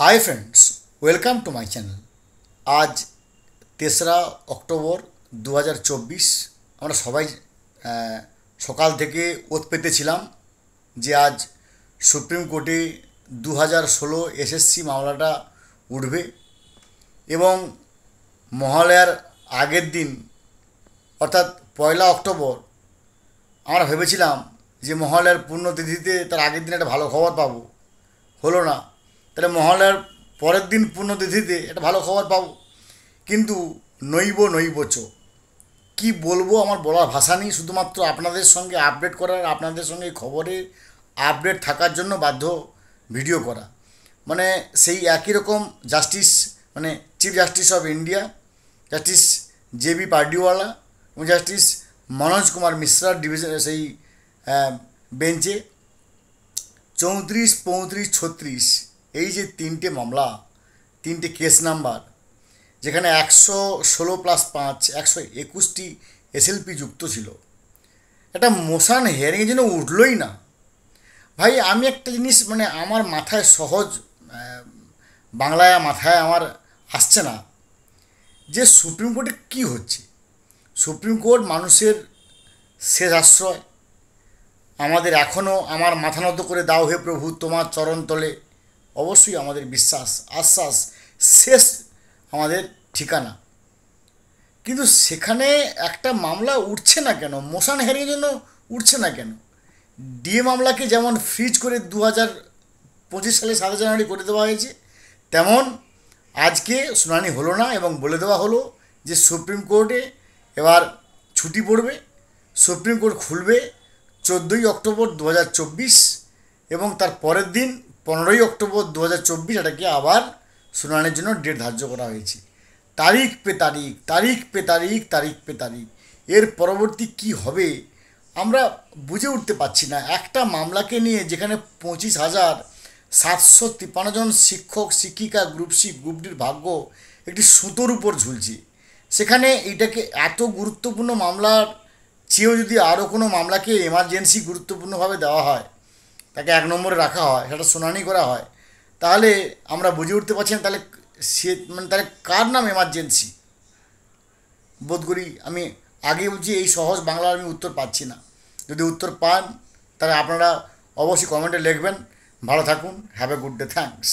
Hi friends, welcome to my channel. আজ 3রা October 2024। আমরা সবাই সকাল থেকে ওত পেতেছিলাম যে আজ সুপ্রিম কোর্টে 2016 এসএসসি মামলাটা উঠবে এবং মহালয়ার আগের দিন অর্থাৎ 1 অক্টোবর আমরা ভেবেছিলাম যে মহালয়ার পুণ্যতিথিতে তার আগের দিন একটা ভালো খবর পাবো। হলো না। তাহলে মহালয়ার পরের দিন পুণ্যতিথিতে একটা ভালো খবর পাবো, কিন্তু নৈব কি বলবো, আমার বলার ভাষা নেই। শুধুমাত্র আপনাদের সঙ্গে আপডেট করার, আপনাদের সঙ্গে খবরে আপডেট থাকার জন্য বাধ্য ভিডিও করা। মানে সেই একই রকম জাস্টিস, মানে chief justice of India justice J B Pardiwala এবং জাস্টিস মনোজ কুমার মিশ্রার ডিভিশন সেই বেঞ্চে 34, 35, 36 এই যে তিনটে মামলা, তিনটে কেস নাম্বার, যেখানে 116+5 121টি এসএলপি যুক্ত ছিল, একটা মোশন হিয়ারিংয়ের জন্য উঠলই না। ভাই, আমি একটা জিনিস মানে আমার মাথায় সহজ বাংলায় মাথায় আমার আসছে না যে সুপ্রিম কোর্টে কী হচ্ছে। সুপ্রিম কোর্ট মানুষের শেষ আশ্রয়। আমাদের এখনও আমার মাথা নত করে দাও হে প্রভু তোমার চরণ তলে, অবশ্যই আমাদের বিশ্বাস আশ্বাস শেষ আমাদের ঠিকানা। কিন্তু সেখানে একটা মামলা উঠছে না কেন? মোশন হিয়ারিংয়ের জন্য উঠছে না কেন? ডিএ মামলাকে যেমন ফ্রিজ করে 2025 সালে 7 জানুয়ারি করে দেওয়া হয়েছে, তেমন আজকে শুনানি হলো না এবং বলে দেওয়া হলো যে সুপ্রিম কোর্টে এবার ছুটি পড়বে। সুপ্রিম কোর্ট খুলবে 14ই অক্টোবর 2024 এবং তার পরের দিন 15ই অক্টোবর 2024 এটাকে আবার শুনানির জন্য ডেট ধার্য করা হয়েছে। তারিখ পে তারিখ, তারিখ পে তারিখ, তারিখ পে তারিখ। এর পরবর্তী কি হবে আমরা বুঝে উঠতে পারছি না। একটা মামলাকে নিয়ে যেখানে 25,753 জন শিক্ষক শিক্ষিকা গ্রুপ সি গ্রুপ ডির ভাগ্য একটি সুতোর উপর ঝুলছে, সেখানে এইটাকে এত গুরুত্বপূর্ণ মামলার চেয়েও যদি আরও কোনো মামলাকে এমার্জেন্সি গুরুত্বপূর্ণভাবে দেওয়া হয়, তাকে 1 নম্বরে রাখা হয়, সেটা শুনানি করা হয়, তাহলে আমরা বুঝে উঠতে পারছি না তাহলে সে মানে তাহলে কার নাম এমার্জেন্সি বোধ করি। আমি আগে বলছি এই সহজ বাংলার আমি উত্তর পাচ্ছি না। যদি উত্তর পান তাহলে আপনারা অবশ্যই কমেন্টে লিখবেন। ভালো থাকুন, have a good day, thanks.